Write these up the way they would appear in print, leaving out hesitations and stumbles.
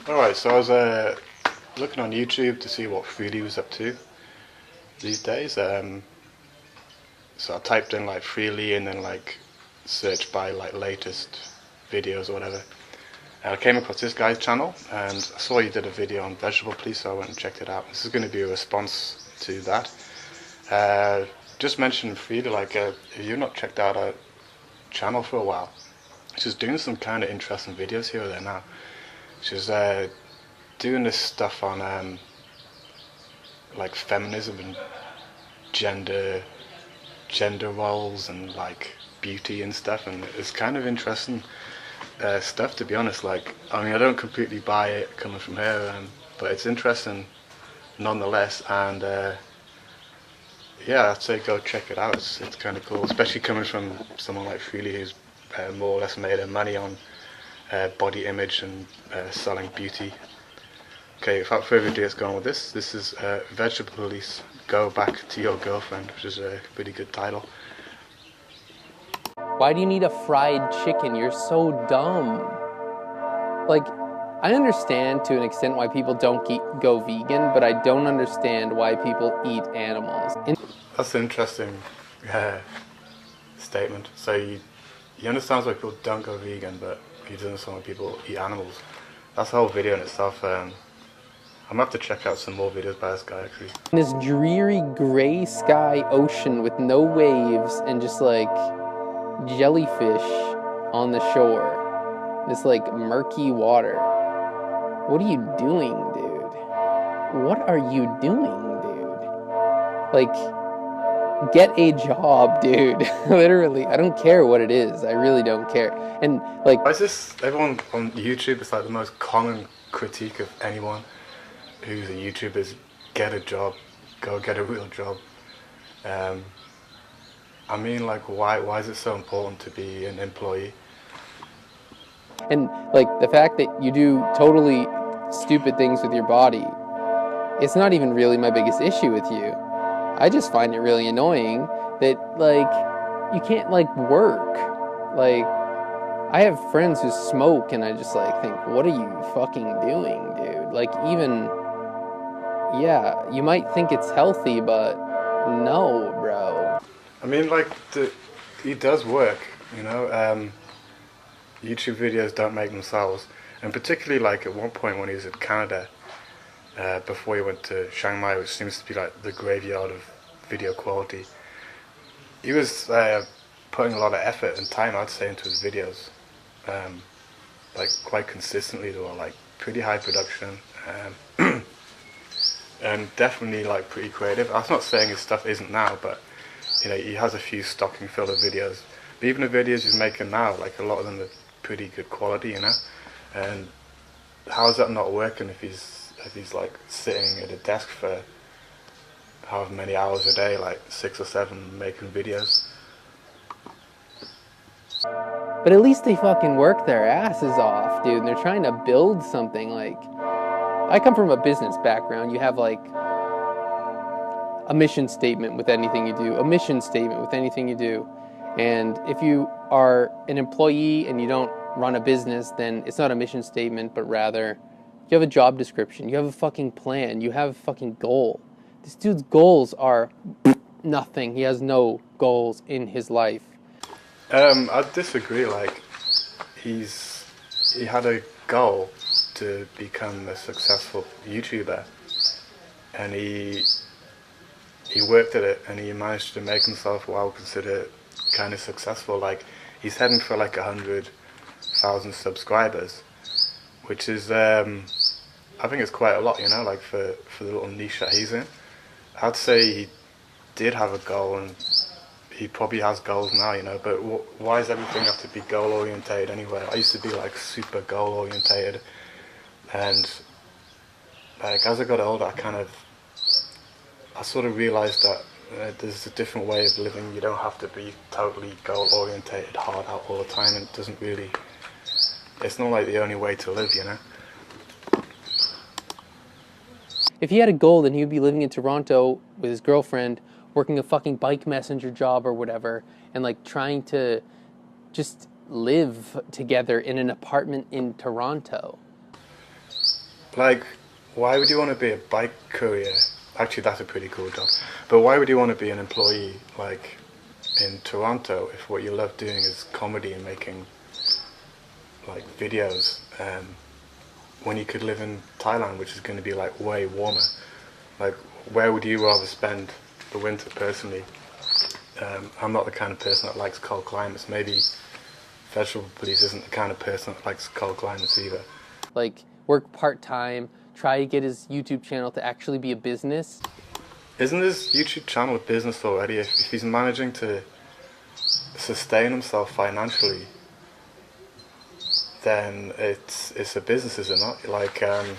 Alright, so I was looking on YouTube to see what Freely was up to these days. So I typed in like Freely and then like search by like latest videos or whatever. And I came across this guy's channel and I saw he did a video on Vegetable Police, so I went and checked it out. This is going to be a response to that. Just mentioned Freely, like if you've not checked out a channel for a while, she's doing some kind of interesting videos here or there now. She's doing this stuff on like feminism and gender roles and like beauty and stuff, and it's kind of interesting stuff, to be honest. Like, I mean, I don't completely buy it coming from her, but it's interesting nonetheless. And yeah, I'd say go check it out. It's kind of cool, especially coming from someone like Freely, who's more or less made her money on body image and selling beauty. Okay, without further ado, let's go on with this. This is Vegetable Police, Go Back to Your Girlfriend, which is a pretty good title. Why do you need a fried chicken? You're so dumb. Like, I understand to an extent why people don't go vegan, but I don't understand why people eat animals. That's an interesting statement. So you understand why people don't go vegan, but you don't understand why people eat animals. That's the whole video in itself. I'm gonna have to check out some more videos by this guy, actually. In this dreary gray sky ocean with no waves and just like jellyfish on the shore. This like murky water. What are you doing, dude? What are you doing, dude? Like, get a job, dude. Literally, I don't care what it is. I really don't care. And like, why is this, everyone on YouTube, it's like the most common critique of anyone who's a YouTuber is get a job, go get a real job. I mean, like, why is it so important to be an employee? And like the fact that you do totally stupid things with your body, it's not even really my biggest issue with you. I just find it really annoying that like you can't like work. Like, I have friends who smoke and I just like think, what are you fucking doing, dude? Like, even, yeah, you might think it's healthy, but no, bro. I mean, like, he does work, you know. YouTube videos don't make themselves, and particularly like at one point when he was in Canada, before he went to Chiang Mai, which seems to be like the graveyard of video quality, he was putting a lot of effort and time, I'd say, into his videos, like quite consistently. They were like pretty high production, and definitely like pretty creative. I'm not saying his stuff isn't now, but you know, he has a few stocking filler videos. But even the videos he's making now, like a lot of them are pretty good quality, you know. And how is that not working if he's like sitting at a desk for however many hours a day, like 6 or 7, making videos? But at least they fucking work their asses off, dude. And they're trying to build something. Like, I come from a business background. You have like a mission statement with anything you do, a mission statement with anything you do. And if you are an employee and you don't run a business, then it's not a mission statement, but rather you have a job description, you have a fucking plan, you have a fucking goal. This dude's goals are nothing. He has no goals in his life. I disagree. Like, he had a goal to become a successful YouTuber, and he worked at it, and he managed to make himself what I would consider kind of successful. Like, he's heading for like 100,000 subscribers, which is I think it's quite a lot, you know, like for the little niche that he's in. I'd say he did have a goal, and he probably has goals now, you know, but why does everything have to be goal orientated anyway? I used to be like super goal orientated, and like as I got older, I sort of realised that there's a different way of living. You don't have to be totally goal orientated, hard out all the time, and it doesn't really, it's not like the only way to live, you know. If he had a goal, then he would be living in Toronto with his girlfriend, working a fucking bike messenger job or whatever, and like trying to just live together in an apartment in Toronto. Like, why would you want to be a bike courier? Actually, that's a pretty cool job. But why would you want to be an employee, like, in Toronto if what you love doing is comedy and making, like, videos, when you could live in Thailand, which is going to be, like, way warmer? Like, where would you rather spend the winter, personally? I'm not the kind of person that likes cold climates. Maybe Vegetable Police isn't the kind of person that likes cold climates either. Like, work part-time, try to get his YouTube channel to actually be a business. Isn't his YouTube channel a business already? If he's managing to sustain himself financially, then it's a business, is it not? Like, and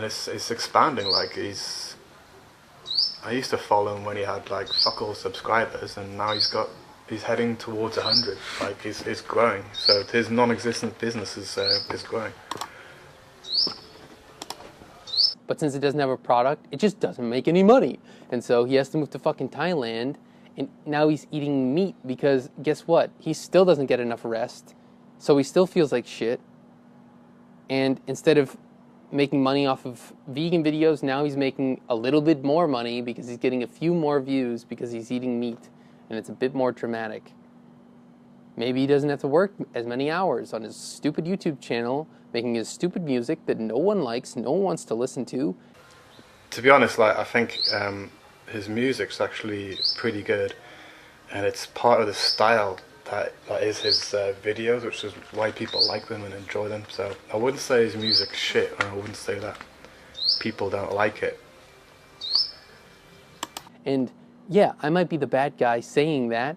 it's expanding. Like, I used to follow him when he had like fuck all subscribers, and now he's heading towards 100. Like, he's growing. So his non-existent business is growing. But since it doesn't have a product, it just doesn't make any money. And so he has to move to fucking Thailand, and now he's eating meat because guess what? He still doesn't get enough rest. So he still feels like shit. And instead of making money off of vegan videos, now he's making a little bit more money because he's getting a few more views because he's eating meat. And it's a bit more dramatic. Maybe he doesn't have to work as many hours on his stupid YouTube channel, making his stupid music that no one likes, no one wants to listen to. To be honest, like, I think his music's actually pretty good, and it's part of the style that is his videos, which is why people like them and enjoy them. So I wouldn't say his music's shit, and I wouldn't say that people don't like it. And yeah, I might be the bad guy saying that,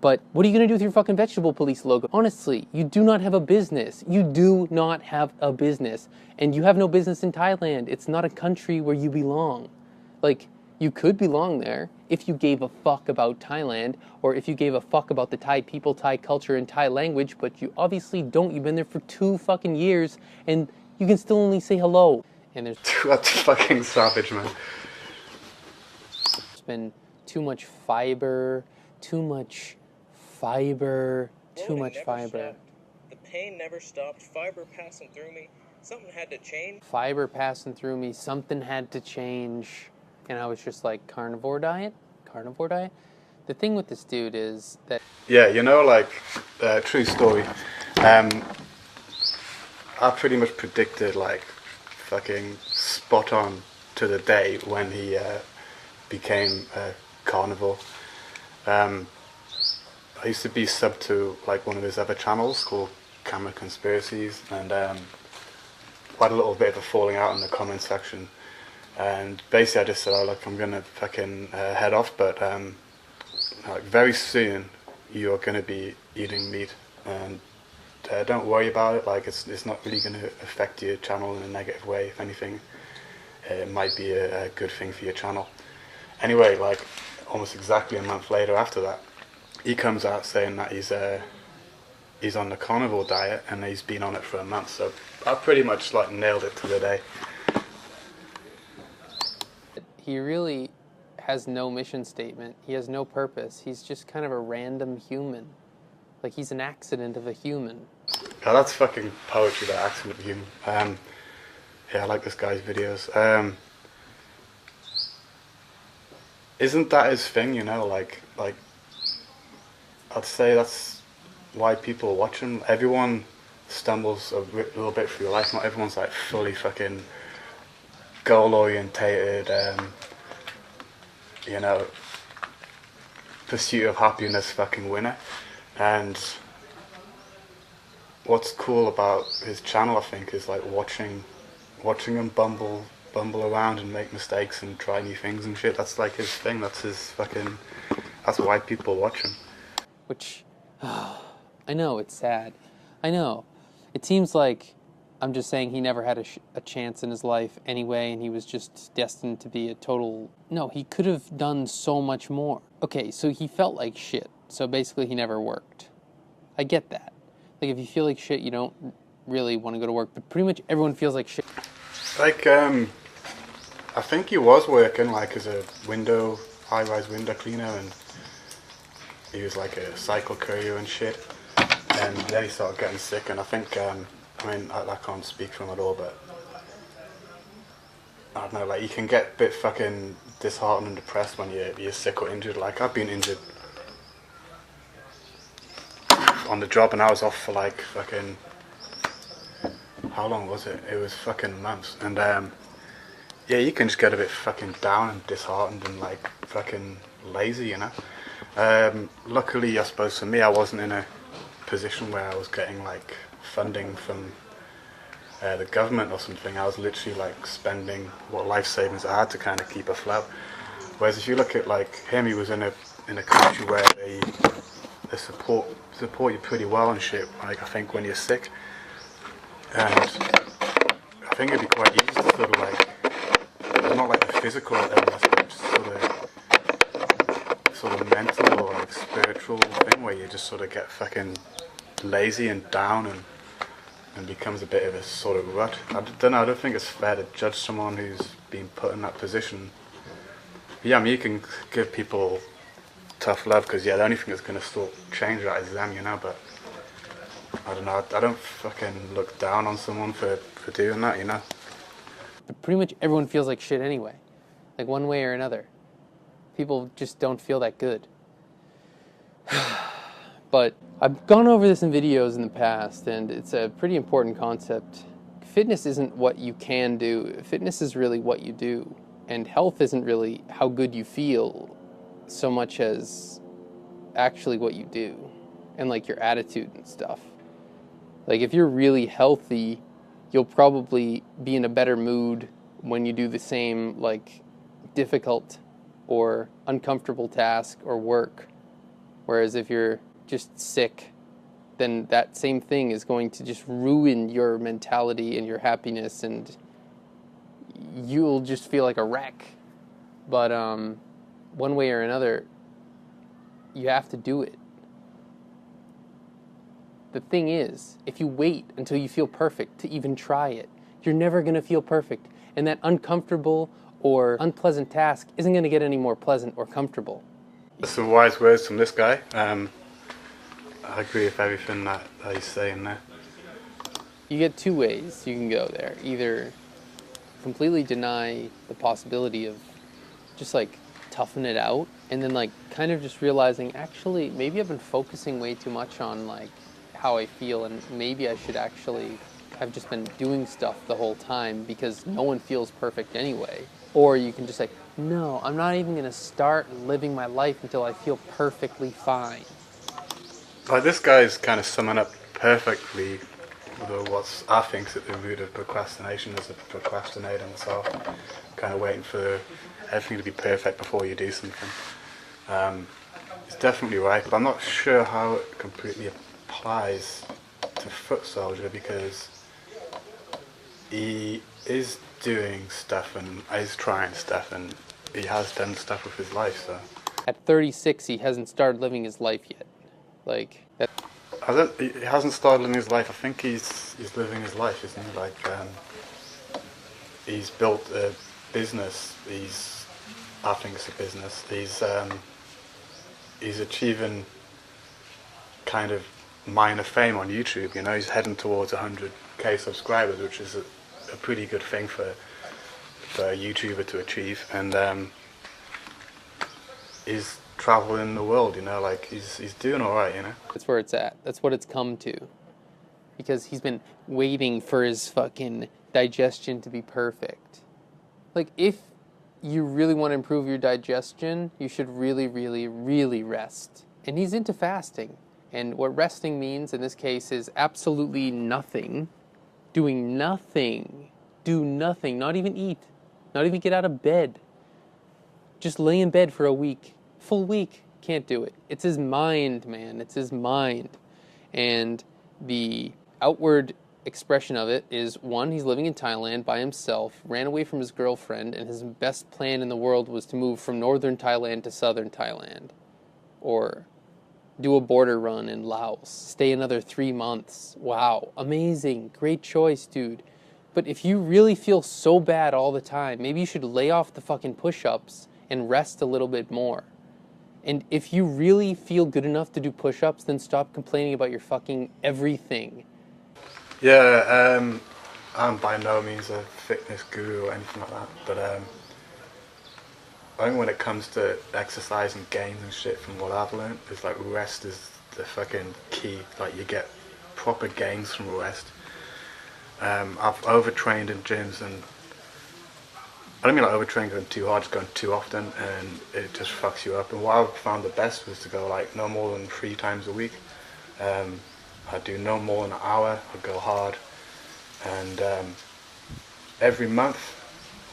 but what are you going to do with your fucking Vegetable Police logo? Honestly, you do not have a business. You do not have a business. And you have no business in Thailand. It's not a country where you belong. Like, you could belong there if you gave a fuck about Thailand, or if you gave a fuck about the Thai people, Thai culture, and Thai language, but you obviously don't. You've been there for 2 fucking years, and you can still only say hello. And there's That's fucking savage, man. been too much fiber, too much fiber. The pain never stopped. Fiber passing through me. Something had to change. Fiber passing through me, something had to change. And I was just like, carnivore diet? Carnivore diet? The thing with this dude is that... Yeah, you know, like, true story. I pretty much predicted, like, fucking spot on to the day when he became carnivore. I used to be sub to, like, one of his other channels called Camera Conspiracies, and we had a little bit of a falling out in the comment section. And basically I just said, oh look, I'm gonna fucking head off, but like, very soon you're gonna be eating meat, and don't worry about it. Like, it's not really gonna affect your channel in a negative way. If anything, it might be a good thing for your channel. Anyway, like, almost exactly a month later after that, he comes out saying that he's on the carnivore diet, and he's been on it for a month. So I pretty much, like, nailed it to the day. he really has no mission statement. He has no purpose. He's just kind of a random human. Like, he's an accident of a human. Oh, that's fucking poetry, that accident of a human. Yeah, I like this guy's videos. Isn't that his thing, you know? Like, I'd say that's why people watch him. Everyone stumbles a little bit through life. Not everyone's like fully fucking goal-orientated, you know, pursuit of happiness fucking winner. And what's cool about his channel, I think, is like watching him bumble around and make mistakes and try new things and shit. That's like his thing. That's his fucking. That's why people watch him. Which, I know, it's sad. I know. It seems like I'm just saying he never had a chance in his life anyway, and he was just destined to be a total... No, he could have done so much more. Okay, so he felt like shit, so basically he never worked. I get that. Like, if you feel like shit, you don't really want to go to work, but pretty much everyone feels like shit. Like, I think he was working, like, as a high-rise window cleaner, and he was like a cycle courier and shit. And then he started getting sick, and I think I mean, I can't speak for him at all, but I don't know, like, you can get a bit fucking disheartened and depressed when you're sick or injured. Like, I've been injured on the job and I was off for like fucking, how long was it? It was fucking months. And yeah, you can just get a bit fucking down and disheartened and like fucking lazy, you know. Luckily, I suppose for me, I wasn't in a position where I was getting like funding from the government or something. I was literally like spending what life savings I had to kind of keep afloat. Whereas if you look at like him, he was in a country where they support you pretty well and shit. Like, I think when you're sick, and I think it'd be quite easy to sort of like, not like a physical illness, but just sort of mental or like spiritual thing where you just sort of get fucking lazy and down and becomes a bit of a sort of rut. I don't know, I don't think it's fair to judge someone who's been put in that position. Yeah, I mean, you can give people tough love because, yeah, the only thing that's going to sort of change that is them, you know, but I don't know, I don't fucking look down on someone for doing that, you know. But pretty much everyone feels like shit anyway, like one way or another. People just don't feel that good. But I've gone over this in videos in the past, and it's a pretty important concept. Fitness isn't what you can do. Fitness is really what you do. And health isn't really how good you feel so much as actually what you do and like your attitude and stuff. Like, if you're really healthy, you'll probably be in a better mood when you do the same like difficult or uncomfortable task or work. Whereas if you're just sick, then that same thing is going to just ruin your mentality and your happiness, and you'll just feel like a wreck. But one way or another, you have to do it. The thing is, if you wait until you feel perfect to even try it, you're never going to feel perfect. And that uncomfortable or unpleasant task isn't going to get any more pleasant or comfortable. Some wise words from this guy. I agree with everything that he's saying there. You get two ways you can go there. Either completely deny the possibility of just like toughen it out, and then like kind of just realizing, actually, maybe I've been focusing way too much on like how I feel, and maybe I should actually have just been doing stuff the whole time because no one feels perfect anyway. Or you can just like, no, I'm not even going to start living my life until I feel perfectly fine. Like, this guy is kind of summing up perfectly what I think is at the root of procrastination as a procrastinator myself. Kind of waiting for everything to be perfect before you do something. He's definitely right, but I'm not sure how it completely applies to Foot Soldier, because he is doing stuff and is trying stuff and he has done stuff with his life, so. At 36, he hasn't started living his life yet. Like, that. He hasn't started living his life. I think he's living his life, isn't he? Like, he's built a business. I think it's a business. He's achieving kind of minor fame on YouTube. You know, he's heading towards 100k subscribers, which is a pretty good thing for a YouTuber to achieve. And he's traveling the world, you know, like he's doing all right, you know. That's where it's at. That's what it's come to. Because he's been waiting for his fucking digestion to be perfect. Like, if you really want to improve your digestion, you should really, really, really rest. And he's into fasting. And what resting means in this case is absolutely nothing. Doing nothing. Do nothing. Not even eat. Not even get out of bed. Just lay in bed for a week. Full week. Can't do it. It's his mind, man. It's his mind. And the outward expression of it is, one, he's living in Thailand by himself, ran away from his girlfriend, and his best plan in the world was to move from northern Thailand to southern Thailand. Or do a border run in Laos. Stay another 3 months. Wow. Amazing. Great choice, dude. But if you really feel so bad all the time, maybe you should lay off the fucking push-ups and rest a little bit more. And if you really feel good enough to do push-ups, then stop complaining about your fucking everything. Yeah, I'm by no means a fitness guru or anything like that, but I think when it comes to exercise and gains and shit, from what I've learned, is like rest is the fucking key. Like you get proper gains from rest. I've overtrained in gyms, and I don't mean like overtraining going too hard, just going too often, and it just fucks you up. And what I found the best was to go like no more than 3 times a week. I do no more than an hour. I go hard, and every month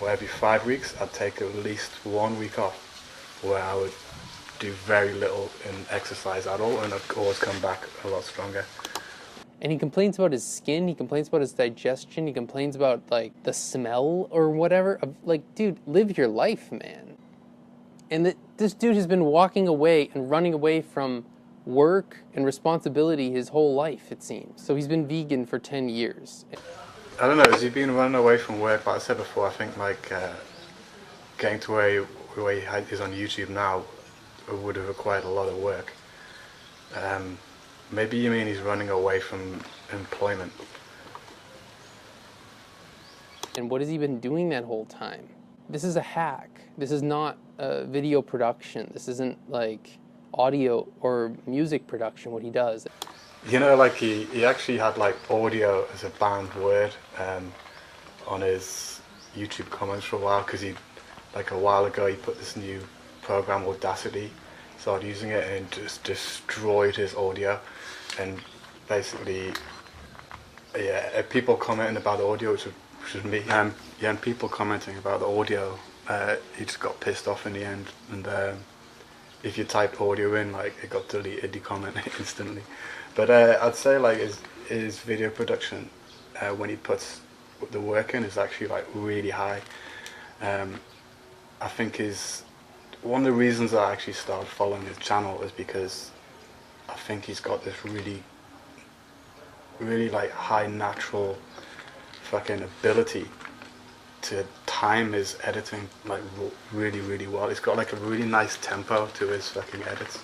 or every 5 weeks, I'd take at least 1 week off, where I would do very little in exercise at all, and I'd always come back a lot stronger. And he complains about his skin, he complains about his digestion, he complains about, like, the smell or whatever. Like, dude, live your life, man. And this dude has been walking away and running away from work and responsibility his whole life, it seems. So he's been vegan for 10 years. I don't know, has he been running away from work? Like I said before, I think like getting to where he is on YouTube now would have required a lot of work. Maybe you mean he's running away from employment. And what has he been doing that whole time? This is a hack. This is not video production. This isn't like audio or music production, what he does. You know, like he actually had like audio as a banned word on his YouTube comments for a while, because like a while ago he put this new program, Audacity, started using it, and just destroyed his audio. And basically, yeah, people commenting about the audio, which was me, and people commenting about the audio, he just got pissed off in the end, and if you typed audio in, like, it got deleted, the comment instantly. But I'd say like his video production, when he puts the work in, is actually like really high. I think one of the reasons I actually started following his channel is because I think he's got this really, really like high natural fucking ability to time his editing like really, really well. He's got like a really nice tempo to his fucking edits.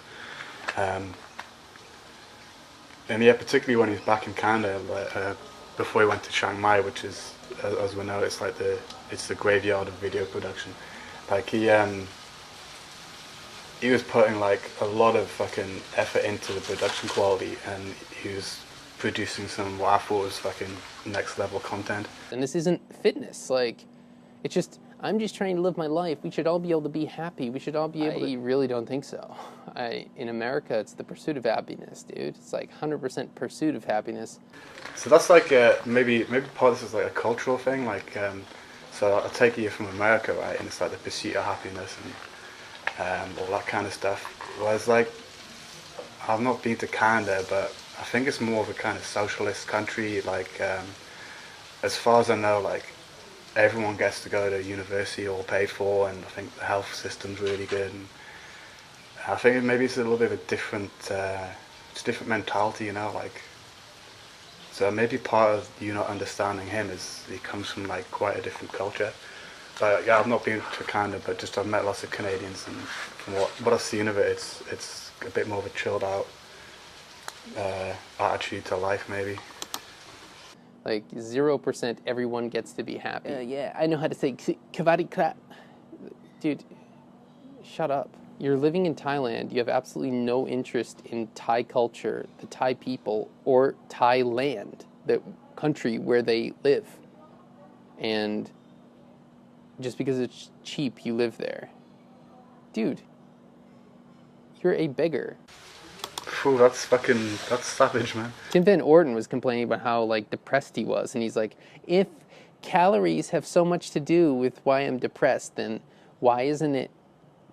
And yeah, particularly when he's back in Canada, before he went to Chiang Mai, which is, as we know, it's like it's the graveyard of video production. Like he was putting like a lot of fucking effort into the production quality, and he was producing some what I thought was fucking next level content. And this isn't fitness, like, it's just, I'm just trying to live my life. We should all be able to be happy. We should all be able to... I really don't think so. In America, it's the pursuit of happiness, dude. It's like 100% pursuit of happiness. So that's like, maybe part of this is like a cultural thing, like, so I take it you're from America, right, and it's like the pursuit of happiness and all that kind of stuff. Whereas like, I've not been to Canada, but I think it's more of a kind of socialist country, like, as far as I know, like, everyone gets to go to university all paid for, and I think the health system's really good, and I think maybe it's a little bit of a different, it's a different mentality, you know, like, so maybe part of you not understanding him is he comes from like quite a different culture. So yeah, I've not been to Canada, but just I've met lots of Canadians, and from what I've seen of it, it's a bit more of a chilled out attitude to life, maybe. Like 0% everyone gets to be happy. Yeah, I know how to say kavadi crap. Dude, shut up. You're living in Thailand. You have absolutely no interest in Thai culture, the Thai people, or Thailand, the country where they live. And just because it's cheap, you live there. Dude, you're a beggar. Phew, that's savage, man. Tim Van Orton was complaining about how, like, depressed he was, and he's like, if calories have so much to do with why I'm depressed, then why isn't it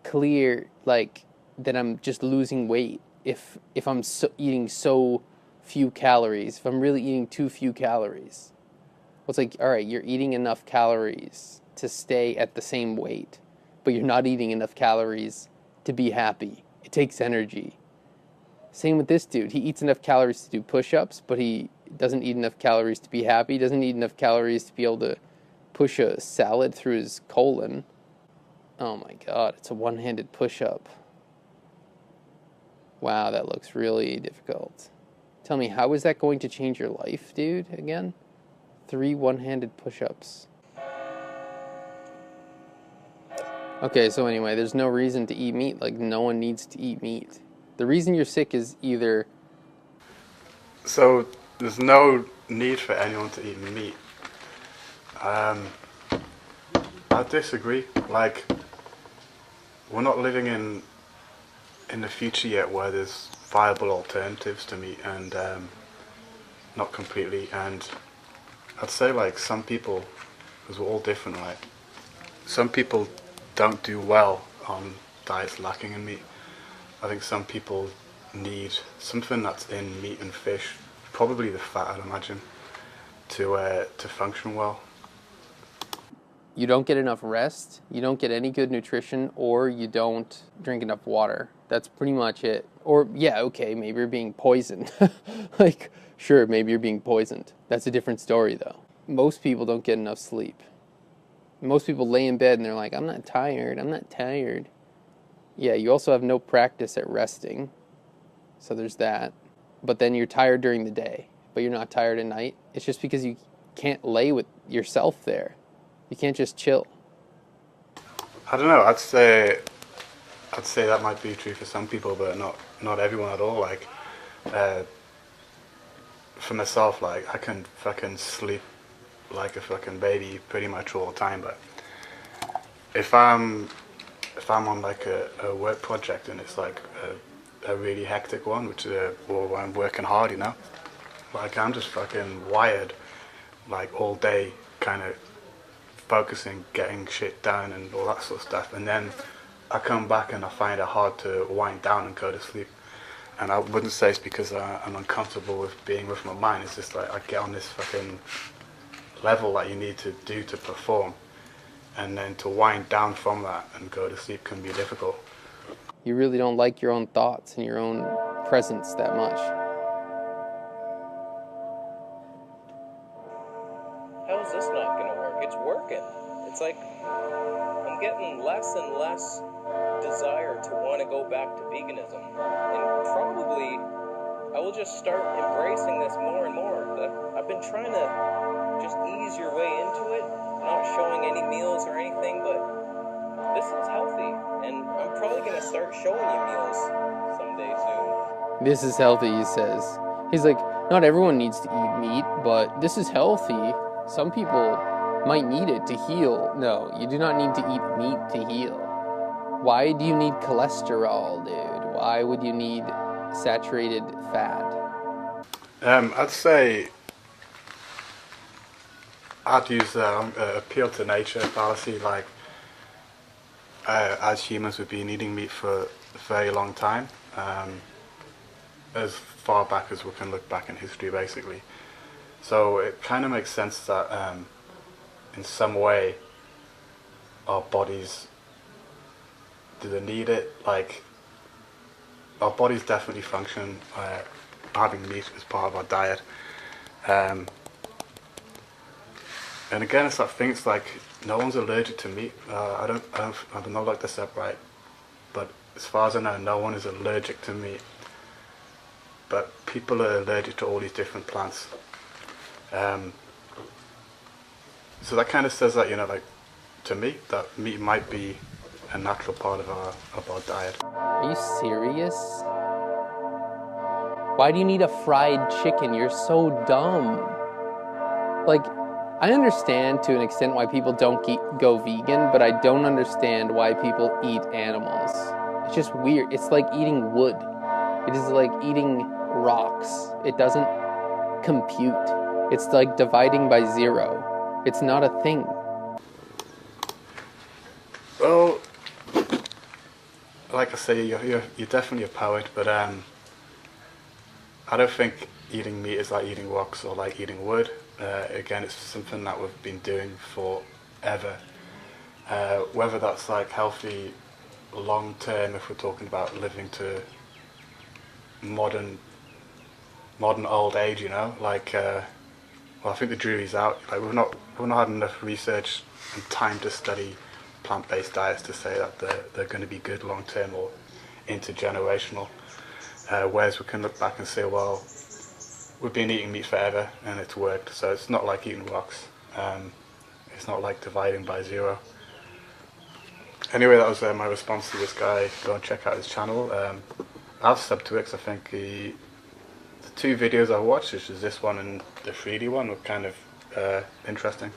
clear, like, that I'm just losing weight if I'm eating so few calories, if I'm really eating too few calories? Well, it's like, all right, you're eating enough calories to stay at the same weight, but you're not eating enough calories to be happy. It takes energy. Same with this dude. He eats enough calories to do push-ups, but he doesn't eat enough calories to be happy. He doesn't eat enough calories to be able to push a salad through his colon. Oh my God, it's a one-handed push-up. Wow, that looks really difficult. Tell me, how is that going to change your life, dude, again? 3 one-handed push-ups. Okay, so anyway, there's no reason to eat meat. Like, no one needs to eat meat. The reason you're sick is either... So, there's no need for anyone to eat meat. I disagree. Like, we're not living in the future yet where there's viable alternatives to meat, and not completely. And I'd say, like, some people, because we're all different, right? Some people don't do well on diets lacking in meat. I think some people need something that's in meat and fish, probably the fat, I'd imagine, to function well. You don't get enough rest, you don't get any good nutrition, or you don't drink enough water. That's pretty much it. Or, yeah, okay, maybe you're being poisoned. Like, sure, maybe you're being poisoned. That's a different story, though. Most people don't get enough sleep. Most people lay in bed and they're like, I'm not tired. Yeah, you also have no practice at resting. So there's that. But then you're tired during the day, but you're not tired at night. It's just because you can't lay with yourself there. You can't just chill. I don't know, I'd say that might be true for some people, but not everyone at all. Like, for myself, like, I can fucking sleep like a fucking baby pretty much all the time, but if I'm on like a work project and it's like a really hectic one, which or I'm working hard, you know, like, I'm just fucking wired, like, all day, kind of focusing, getting shit done and all that sort of stuff, and then I come back and I find it hard to wind down and go to sleep. And I wouldn't say it's because I'm uncomfortable with being with my mind. It's just like I get on this fucking level that you need to do to perform, and then to wind down from that and go to sleep can be difficult. You really don't like your own thoughts and your own presence that much. How is this not gonna work? It's working. It's like I'm getting less and less desire to want to go back to veganism, and probably I will just start embracing this more and more. I've been trying to just ease your way into it, not showing any meals or anything, but this is healthy, and I'm probably gonna start showing you meals someday soon. This is healthy, he says. He's like, not everyone needs to eat meat, but this is healthy. Some people might need it to heal. No, you do not need to eat meat to heal. Why do you need cholesterol, dude? Why would you need saturated fat? I'd say I'd use the appeal to nature fallacy. Like, as humans, we've been eating meat for a very long time, as far back as we can look back in history, basically. So it kind of makes sense that in some way our bodies, do they need it? Like, our bodies definitely function having meat as part of our diet. And again, it's that thing. It's like no one's allergic to meat. I don't know like this up right, but as far as I know, no one is allergic to meat. But people are allergic to all these different plants. So that kind of says that, you know, like, to me, that meat might be a natural part of our diet. Are you serious? Why do you need a fried chicken? You're so dumb. Like, I understand to an extent why people don't go vegan, but I don't understand why people eat animals. It's just weird. It's like eating wood. It is like eating rocks. It doesn't compute. It's like dividing by zero. It's not a thing. Well, like I say, you're definitely a poet, but I don't think eating meat is like eating rocks or like eating wood. Again, it's something that we've been doing forever. Whether that's like healthy long term, if we're talking about living to modern old age, you know, like well, I think the jury's out. Like, we've not had enough research and time to study plant-based diets to say that they're going to be good long term or intergenerational. Whereas we can look back and say, well, we've been eating meat forever and it's worked, so it's not like eating rocks. It's not like dividing by zero. Anyway, that was my response to this guy. Go and check out his channel. I'll sub to it because I think the two videos I watched, which is this one and the 3D one, were kind of interesting.